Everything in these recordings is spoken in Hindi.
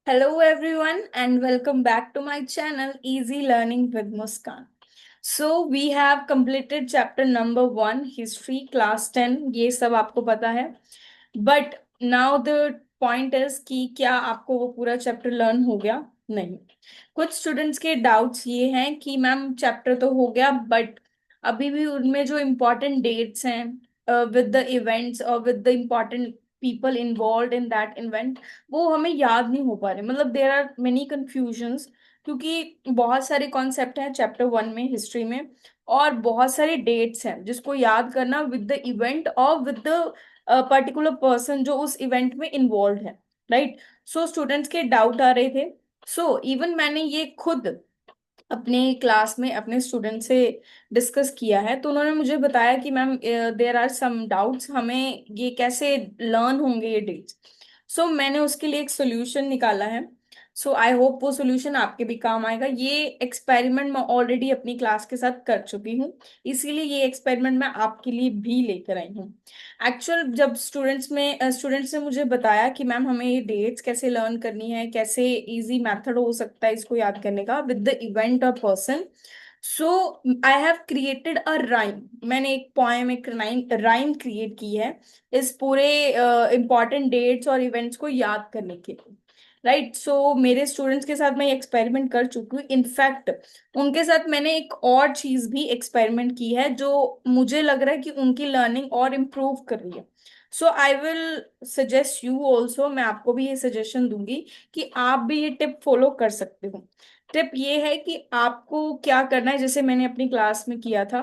Hello everyone and welcome back to my channel Easy Learning with Muskan. So we have completed chapter number 1 history class 10 ये सब आपको पता है. But now the point is कि क्या आपको वो पूरा चैप्टर लर्न हो गया? नहीं. कुछ स्टूडेंट्स के डाउट्स ये हैं कि मैम चैप्टर तो हो गया बट अभी भी उनमें जो इम्पोर्टेंट डेट्स हैं विद द इवेंट्स और with the important people involve in that event वो हमें याद नहीं हो पा रहे. मतलब देर आर मेनी कंफ्यूजन्स क्योंकि बहुत सारे कॉन्सेप्ट हैं चैप्टर 1 में हिस्ट्री में और बहुत सारे डेट्स हैं जिसको याद करना विद द इवेंट और विद द पर्टिकुलर पर्सन जो उस इवेंट में इन्वॉल्व है. राइट. सो स्टूडेंट्स के डाउट आ रहे थे. सो इवन मैंने ये खुद अपने क्लास में अपने स्टूडेंट से डिस्कस किया है तो उन्होंने मुझे बताया कि ma'am there are some doubts हमें ये कैसे लर्न होंगे ये डेट्स. सो मैंने उसके लिए एक सोल्यूशन निकाला है. सो आई होप वो सोल्यूशन आपके भी काम आएगा. ये एक्सपेरिमेंट मैं ऑलरेडी अपनी क्लास के साथ कर चुकी हूँ इसीलिए ये एक्सपेरिमेंट मैं आपके लिए भी लेकर आई हूँ. एक्चुअल जब स्टूडेंट्स ने मुझे बताया कि मैम हमें ये डेट्स कैसे लर्न करनी है कैसे इजी मेथड हो सकता है इसको याद करने का विद द इवेंट और person. So I have created a rhyme. मैंने एक पोएम एक राइम क्रिएट की है इस पूरे इंपॉर्टेंट डेट्स और इवेंट्स को याद करने के लिए. राइट. सो मेरे स्टूडेंट्स के साथ मैं एक्सपेरिमेंट कर चुकी हूँ. इनफैक्ट उनके साथ मैंने एक और चीज भी एक्सपेरिमेंट की है जो मुझे लग रहा है कि उनकी लर्निंग और इम्प्रूव कर रही है. So I will suggest you also. मैं आपको भी ये सजेशन दूंगी कि आप भी ये टिप फॉलो कर सकते हो. टिप ये है कि आपको क्या करना है जैसे मैंने अपनी क्लास में किया था.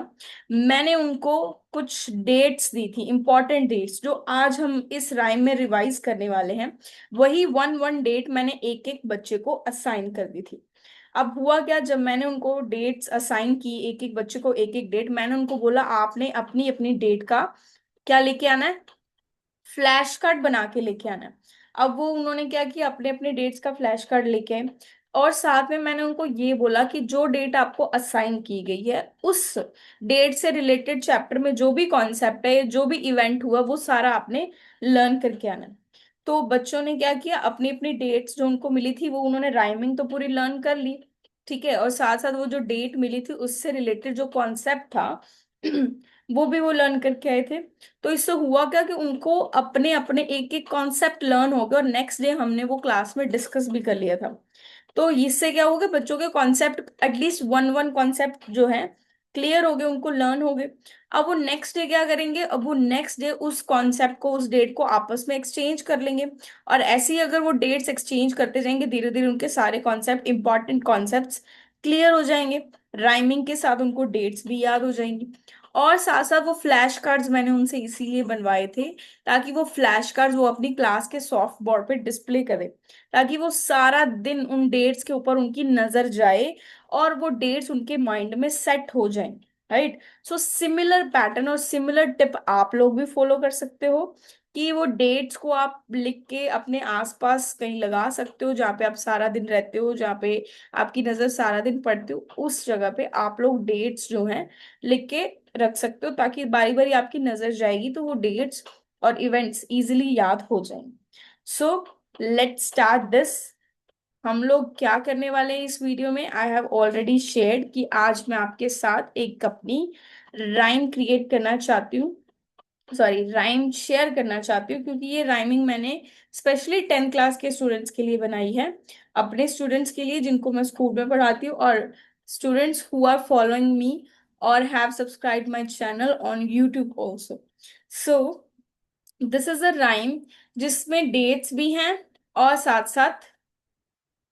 मैंने उनको कुछ डेट्स दी थी इंपॉर्टेंट डेट्स जो आज हम इस राइम में रिवाइज करने वाले हैं. वही वन वन डेट मैंने एक एक बच्चे को असाइन कर दी थी. अब हुआ क्या जब मैंने उनको डेट्स असाइन की एक एक बच्चे को एक एक डेट मैंने उनको बोला आपने अपनी अपनी डेट का क्या लेके आना है फ्लैश कार्ड बना के लेके आना है. अब वो उन्होंने क्या किया अपने अपने डेट्स का फ्लैश कार्ड लेके आए और साथ में मैंने उनको ये बोला कि जो डेट आपको असाइन की गई है उस डेट से रिलेटेड चैप्टर में जो भी कॉन्सेप्ट है जो भी इवेंट हुआ वो सारा आपने लर्न करके आना है. तो बच्चों ने क्या किया अपनी अपनी डेट्स जो उनको मिली थी वो उन्होंने राइमिंग तो पूरी लर्न कर ली. ठीक है. और साथ साथ वो जो डेट मिली थी उससे रिलेटेड जो कॉन्सेप्ट था वो भी वो लर्न करके आए थे. तो इससे हुआ क्या कि उनको अपने अपने एक एक कॉन्सेप्ट लर्न हो गया और नेक्स्ट डे हमने वो क्लास में डिस्कस भी कर लिया था. तो इससे क्या हो गया बच्चों के concept at least one one concept जो है क्लियर हो गए उनको लर्न हो गए. अब वो नेक्स्ट डे क्या करेंगे अब वो नेक्स्ट डे उस कॉन्सेप्ट को उस डेट को आपस में एक्सचेंज कर लेंगे. और ऐसे ही अगर वो डेट्स एक्सचेंज करते जाएंगे धीरे धीरे उनके सारे कॉन्सेप्ट इंपॉर्टेंट कॉन्सेप्ट्स क्लियर हो जाएंगे. राइमिंग के साथ उनको डेट्स भी याद हो जाएंगी. और साथ साथ वो फ्लैश कार्ड्स मैंने उनसे इसीलिए बनवाए थे ताकि वो फ्लैश कार्ड्स वो अपनी क्लास के सॉफ्ट बोर्ड पे डिस्प्ले करे ताकि वो सारा दिन उन डेट्स के ऊपर उनकी नजर जाए और वो डेट्स उनके माइंड में सेट हो जाएं. राइट. सो सिमिलर पैटर्न और सिमिलर टिप आप लोग भी फॉलो कर सकते हो कि वो डेट्स को आप लिख के अपने आसपास कहीं लगा सकते हो जहाँ पे आप सारा दिन रहते हो जहाँ पे आपकी नजर सारा दिन पड़ती हो उस जगह पे आप लोग डेट्स जो हैं लिख के रख सकते हो ताकि बारी बारी आपकी नजर जाएगी तो वो डेट्स और इवेंट्स इजीली याद हो जाएंगे. सो लेट्स स्टार्ट दिस. हम लोग क्या करने वाले हैं इस वीडियो में आई हैव ऑलरेडी शेयर्ड कि आज मैं आपके साथ एक अपनी राइम क्रिएट करना चाहती हूँ. सॉरी राइम शेयर करना चाहती हूँ क्योंकि ये राइमिंग मैंने स्पेशली 10th क्लास के स्टूडेंट्स के लिए बनाई है. अपने स्टूडेंट्स के लिए जिनको मैं स्कूल में पढ़ाती हूँ और students who are following me और have subscribe my channel on YouTube also. So this is a rhyme जिसमें डेट्स भी हैं और साथ साथ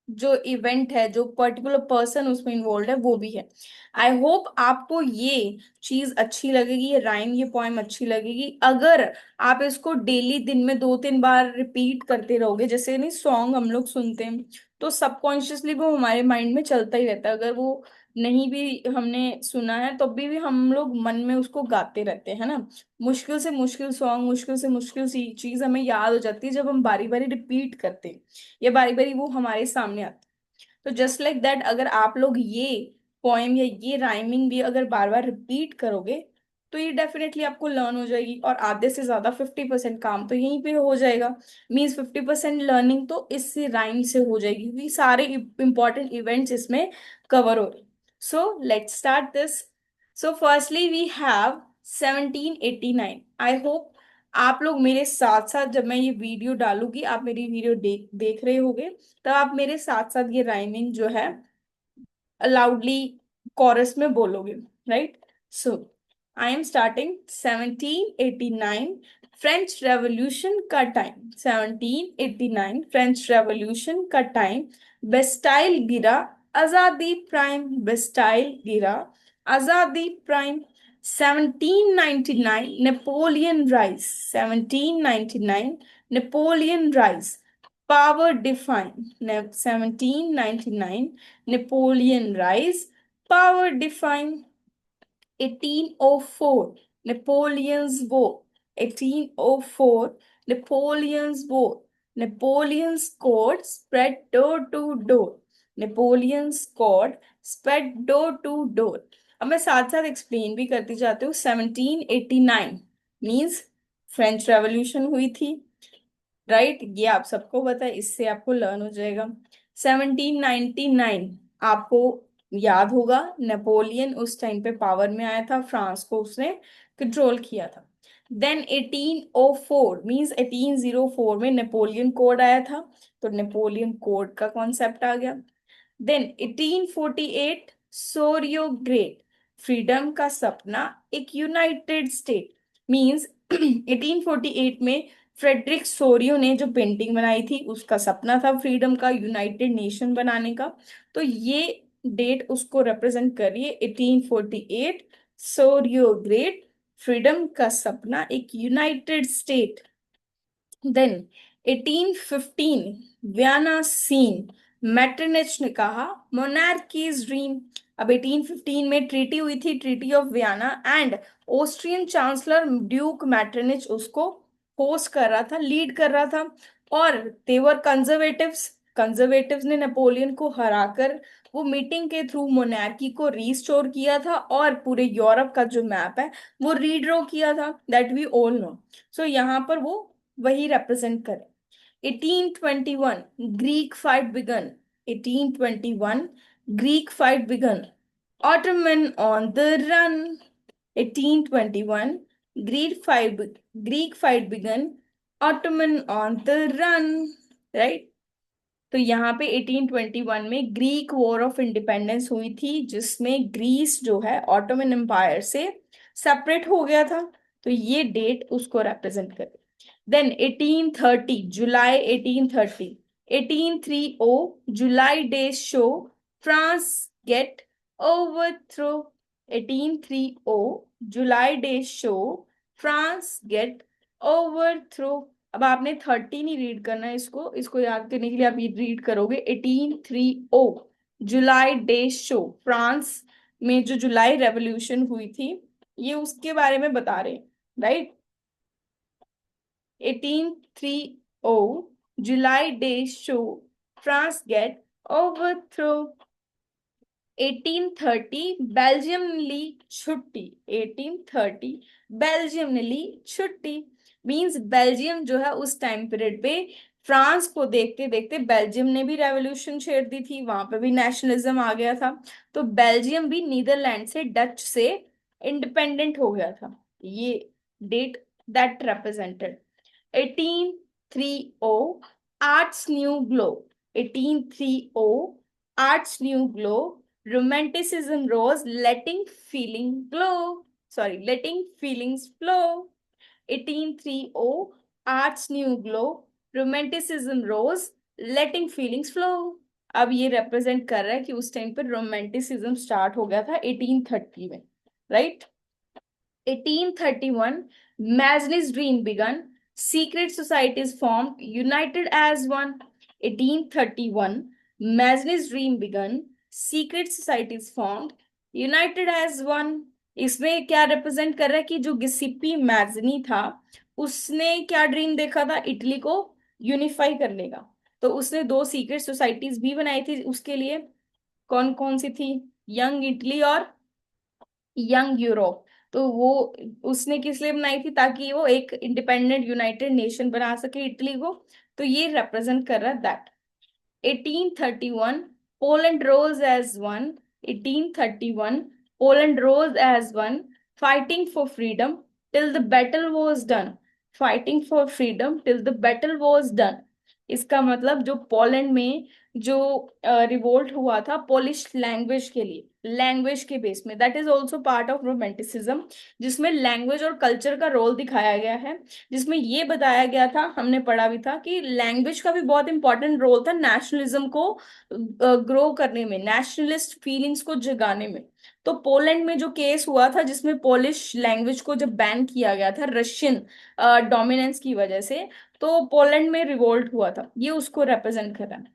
जो इवेंट है जो पर्टिकुलर पर्सन उसमें इन्वॉल्व है वो भी है. आई होप आपको ये चीज अच्छी लगेगी ये राइम ये पोएम अच्छी लगेगी अगर आप इसको डेली दिन में 2-3 बार रिपीट करते रहोगे जैसे नहीं सॉन्ग हम लोग सुनते हैं तो सबकॉन्शियसली वो हमारे माइंड में चलता ही रहता है. अगर वो नहीं भी हमने सुना है तो भी हम लोग मन में उसको गाते रहते हैं ना. मुश्किल से मुश्किल सॉन्ग मुश्किल से मुश्किल सी चीज हमें याद हो जाती है जब हम बारी बारी रिपीट करते हैं या बारी बारी वो हमारे सामने आता है. तो जस्ट लाइक दैट अगर आप लोग ये पोएम या ये राइमिंग भी अगर बार बार रिपीट करोगे तो ये डेफिनेटली आपको लर्न हो जाएगी, और आधे से ज्यादा 50% काम तो यहीं पे हो जाएगा। मीन्स 50% लर्निंग तो इससे राइम से हो जाएगी, क्योंकि सारे इंपॉर्टेंट इवेंट्स इसमें कवर हो रहे। So let's start this. So firstly we have 1789। I hope आप लोग मेरे साथ साथ, जब मैं ये वीडियो डालूंगी, आप मेरी वीडियो देख देख रहे होगे, तब आप मेरे साथ साथ ये राइमिंग जो है लाउडली कॉरस में बोलोगे, right? So I am starting. 1789 French revolution का टाइम। 1789 फ्रेंच रेवोल्यूशन का टाइम। बेस्टाइल गिरा, आजादी प्राइम। बेस्टाइल गिरा, आजादी prime. 1799 Napoleon rise. 1799 Napoleon rise, power define. 1799 Napoleon rise, power define. 1804 Napoleon's War. 1804 Napoleon's War. Napoleon's court spread door to door. Napoleon's court spread door to door. अब मैं साथ साथ एक्सप्लेन भी करती जाती हूँ। 1789 मीन्स फ्रेंच रेवोल्यूशन हुई थी, राइट? ये आप सबको पता है, इससे आपको लर्न हो जाएगा। 1799 आपको याद होगा, नेपोलियन उस टाइम पे पावर में आया था, फ्रांस को उसने कंट्रोल किया था। देन 1804 मींस 1804 में नेपोलियन कोड आया था, तो नेपोलियन कोड का कॉन्सेप्ट आ गया। देन 1848 सोरियो ग्रेट, फ्रीडम का सपना एक यूनाइटेड स्टेट। मींस 1848 में फ्रेडरिक सोरियो ने जो पेंटिंग बनाई थी, उसका सपना था फ्रीडम का, यूनाइटेड नेशन बनाने का। तो ये डेट उसको रिप्रेजेंट कर रही है, 1848 सोरियो ग्रेट, फ्रीडम का सपना एक united state. Then 1815 Vienna scene, Metternich ने कहा मोनार्कीज ड्रीम। अब 1815 में ट्रीटी हुई थी, treaty of Vienna, and Austrian chancellor duke Metternich उसको होस्ट कर रहा था, लीड कर रहा था। और देवर कंजर्वेटिव्स, कंजर्वेटिव्स ने नेपोलियन को हराकर वो मीटिंग के थ्रू मोनार्की को रिस्टोर किया था, और पूरे यूरोप का जो मैप है वो रीड्रॉ किया था, that we all know. So यहाँ पर वो वही रिप्रेजेंट करे। 1821 Greek fight began. 1821 Greek fight began, Ottoman on the run. 1821 Greek fight began, Ottoman on the run, right? तो यहाँ पे 1821 में ग्रीक वॉर ऑफ इंडिपेंडेंस हुई थी, जिसमें ग्रीस जो है ऑटोमन एम्पायर से सेपरेट हो गया था। तो ये डेट उसको रिप्रेजेंट करे। Then 1830 July 1830, 1830 July day show France get overthrow. 1830 July day show France get overthrow. अब आपने 30 नहीं रीड करना है, इसको इसको याद करने के लिए आप ये रीड करोगे 1830 जुलाई डे शो, फ्रांस में जो जुलाई रेवोल्यूशन हुई थी, ये उसके बारे में बता रहे हैं, right? 1830 July day show France get overthrow. 1830 Belgium ने ली छुट्टी। 1830 बेल्जियम ने ली छुट्टी, मींस बेल्जियम जो है उस टाइम पीरियड पे फ्रांस को देखते देखते बेल्जियम ने भी रेवोल्यूशन छेड़ दी थी, वहां पे भी नेशनलिज्म आ गया था। तो बेल्जियम भी नीदरलैंड से, डच से इंडिपेंडेंट हो गया था। ये date that represented 1830 arts new glow. 1830 arts new glow, romanticism rose, letting feeling glow, sorry, letting feelings flow. 1830 arts new glow, romanticism rose, letting feelings flow. अब ये रिप्रेजेंट कर रहा है कि उस टाइम पर रोमांटिसिज्म स्टार्ट हो गया था 1830 में, right? 1831 Mazarin's dream begun, secret societies formed, united as one. 1831 Mazarin's dream begun, secret societies formed, united as one. इसमें क्या रिप्रेजेंट कर रहा है कि जो गिसिप्पी मैजनी था, उसने क्या ड्रीम देखा था? इटली को यूनिफाई करने का। तो उसने दो सीक्रेट सोसाइटीज भी बनाई थी उसके लिए। कौन कौन सी थी? यंग इटली और यंग यूरोप। तो वो उसने किस लिए बनाई थी, ताकि वो एक इंडिपेंडेंट यूनाइटेड नेशन बना सके इटली को। तो ये रिप्रेजेंट कर रहा है that. 1831 Poland rose as one. 1831 Poland rose as one, fighting for freedom till the battle was done. Fighting for freedom till the battle was done. इसका मतलब जो पोलैंड में जो रिवोल्ट हुआ था पोलिश लैंग्वेज के लिए, लैंग्वेज के बेस में, that is also part of romanticism, जिसमें लैंग्वेज और कल्चर का रोल दिखाया गया है। जिसमें ये बताया गया था, हमने पढ़ा भी था, कि लैंग्वेज का भी बहुत इंपॉर्टेंट रोल था नेशनलिज्म को ग्रो करने में, नेशनलिस्ट फीलिंग्स को जगाने में। तो पोलैंड में जो केस हुआ था जिसमें पोलिश लैंग्वेज को जब बैन किया गया था रशियन डोमिनेंस की वजह से, तो पोलैंड में रिवोल्ट हुआ था, ये उसको रिप्रेजेंट कर रहा है।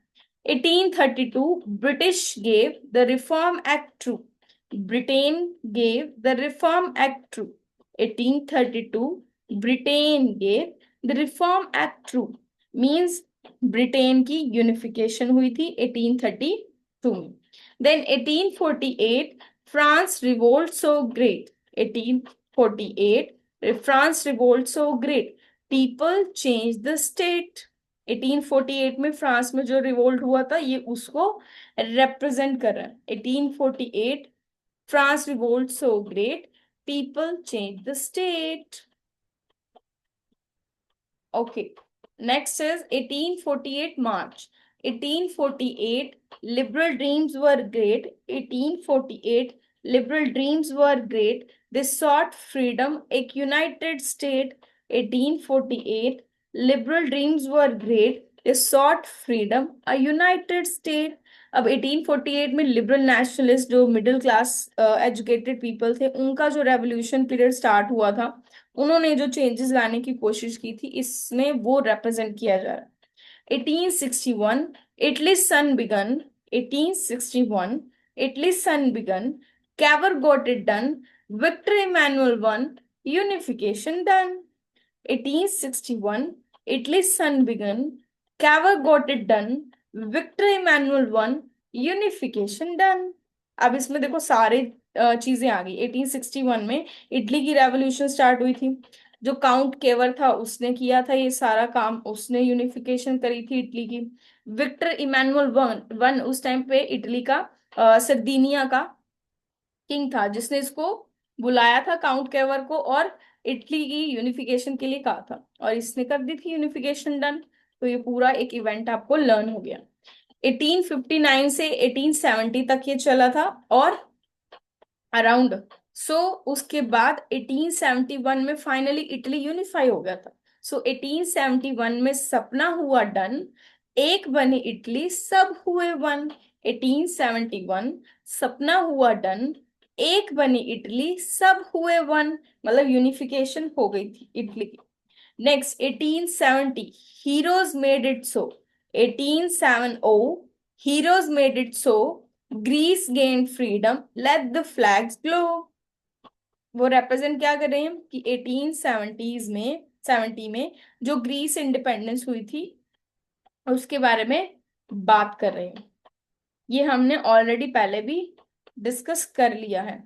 1832 British gave the reform act true. Britain gave the reform act true. 1832 Britain gave the reform act true, means Britain की यूनिफिकेशन हुई थी 1832 में। Then 1848 France revolt so great. 1848 France revolt so great, people change the state. 1848 में फ्रांस में जो रिवोल्ट हुआ था ये उसको रिप्रेजेंट कर रहा है। 1848 France revolt so great, people change the state. Okay. Next is 1848 March. 1848 liberal dreams were great. 1848 liberal dreams were great. They sought freedom, a united state. 1848 liberal dreams were great. They sought freedom, a united state. अब 1848 में लिबरल नेशनलिस्ट जो मिडिल क्लास एजुकेटेड पीपल थे उनका जो रेवोल्यूशन पीरियड स्टार्ट हुआ था, उन्होंने जो चेंजेस लाने की कोशिश की थी, इसमें वो रिप्रेजेंट किया जा रहा है। 1861 Italy sun began. 1861 Italy sun began, Cavour got it done, Victor Emmanuel one, unification done. 1861 Italy sun began, Cavour got it done, Victor Emmanuel one, unification done. अब इसमें देखो सारे चीजें आ गई। 1861 में इटली की रेवोल्यूशन स्टार्ट हुई थी, जो काउंट केवर था उसने किया था ये सारा काम, उसने यूनिफिकेशन करी थी इटली की। विक्टर इमैनुअल वन वन उस टाइम पे इटली का सरदीनिया का किंग था, जिसने इसको बुलाया था काउंट केवर को और इटली की यूनिफिकेशन के लिए कहा था, और इसने कर दी थी यूनिफिकेशन डन। तो ये पूरा एक इवेंट आपको लर्न हो गया। 1859 से 1870 तक ये चला था और अराउंड उसके बाद 1871 में फाइनली इटली यूनिफाई हो गया था। 1871 में सपना हुआ डन, एक बनी इटली सब हुए वन। 1871 सपना हुआ डन, एक बनी इटली सब हुए वन, मतलब यूनिफिकेशन हो गई थी इटली की। Next 1870 heroes made it so. 1870 heroes made it so, Greece gain freedom, let the flags glow. वो रिप्रेजेंट क्या कर रहे हैं कि 1870s में 70 में जो ग्रीस इंडिपेंडेंस हुई थी उसके बारे में बात कर रहे हैं। ये हमने ऑलरेडी पहले भी डिस्कस कर लिया है।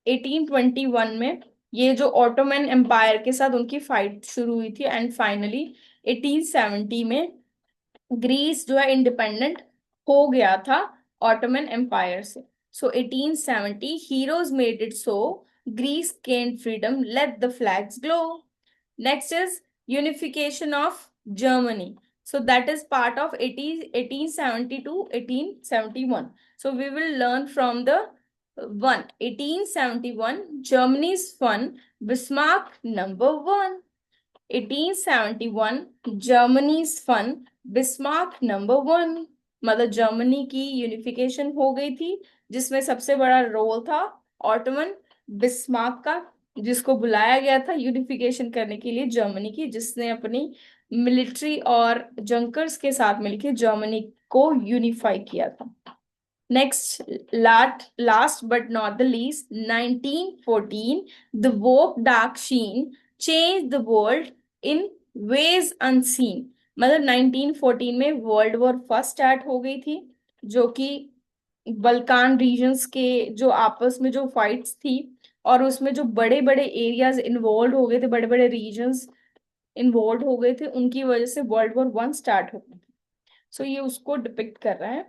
1821 में ये जो ऑटोमन एम्पायर के साथ उनकी फाइट शुरू हुई थी एंड फाइनली 1870 में ग्रीस जो है इंडिपेंडेंट हो गया था ऑटोमन एम्पायर से। 1870 heroes made it so, Greece gained freedom, let the flags glow. Next is unification of Germany. So that is part of 1870 to 1871. So we will learn from the 1871 Germany's fun, Bismarck number 1. 1871 Germany's fun, Bismarck number 1। मतलब जर्मनी की यूनिफिकेशन हो गई थी जिसमें सबसे बड़ा रोल था ऑटोमन बिस्मार्क का, जिसको बुलाया गया था यूनिफिकेशन करने के लिए जर्मनी की, जिसने अपनी मिलिट्री और जंकर्स के साथ मिलकर जर्मनी को यूनिफाई किया था। Next, last but not the least, 1914, the woke dark sheen changed the world in ways unseen. मतलब 1914 में वर्ल्ड वॉर फर्स्ट स्टार्ट हो गई थी, जो कि बल्कान रीजन्स के जो आपस में जो फाइट्स थी और उसमें जो बड़े बड़े एरियाज इन्वॉल्व हो गए थे, बड़े बड़े रीजन्स इन्वॉल्व हो गए थे, उनकी वजह से वर्ल्ड वॉर 1 स्टार्ट हो गई। सो ये उसको डिपिक्ट कर रहा है।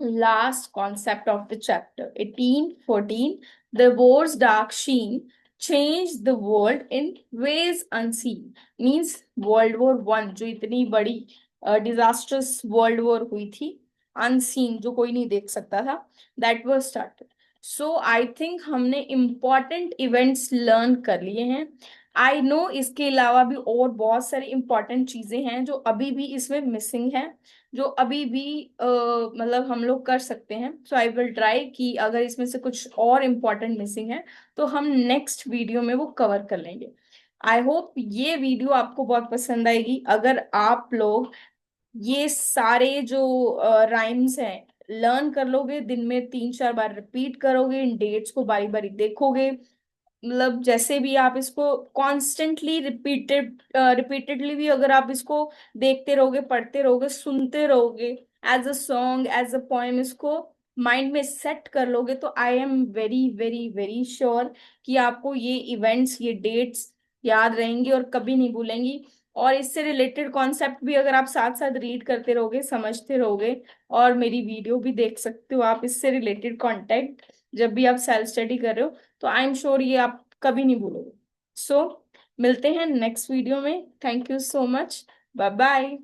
Last concept of the chapter 1814, the war's dark sheen changed the world in ways unseen। Means World War 1 जो इतनी बड़ी डिजास्टर्स वर्ल्ड वॉर हुई थी, अनसीन, जो कोई नहीं देख सकता था, that was started. So I think हमने इम्पॉर्टेंट इवेंट्स लर्न कर लिए हैं। आई नो इसके अलावा भी और बहुत सारी इंपॉर्टेंट चीजें हैं जो अभी भी इसमें मिसिंग है, जो अभी भी मतलब हम लोग कर सकते हैं। सो आई विल ट्राई कि अगर इसमें से कुछ और इम्पोर्टेंट मिसिंग है तो हम नेक्स्ट वीडियो में वो कवर कर लेंगे। आई होप ये वीडियो आपको बहुत पसंद आएगी। अगर आप लोग ये सारे जो राइम्स हैं लर्न कर लोगे, दिन में 3-4 बार रिपीट करोगे, इन डेट्स को बारी बारी देखोगे, मतलब जैसे भी आप इसको कॉन्स्टेंटली रिपीटेडली भी अगर आप इसको देखते रहोगे, पढ़ते रहोगे, सुनते रहोगे, as a song, as a poem, इसको माइंड में सेट कर लोगे, तो I am very very very sure कि आपको ये इवेंट्स, ये डेट्स याद रहेंगी और कभी नहीं भूलेंगी। और इससे रिलेटेड कॉन्सेप्ट भी अगर आप साथ साथ रीड करते रहोगे, समझते रहोगे, और मेरी वीडियो भी देख सकते हो आप, इससे रिलेटेड कॉन्टेक्ट जब भी आप सेल्फ स्टडी कर रहे हो, तो आई एम श्योर ये आप कभी नहीं भूलोगे। सो मिलते हैं नेक्स्ट वीडियो में। Thank you so much. Bye bye.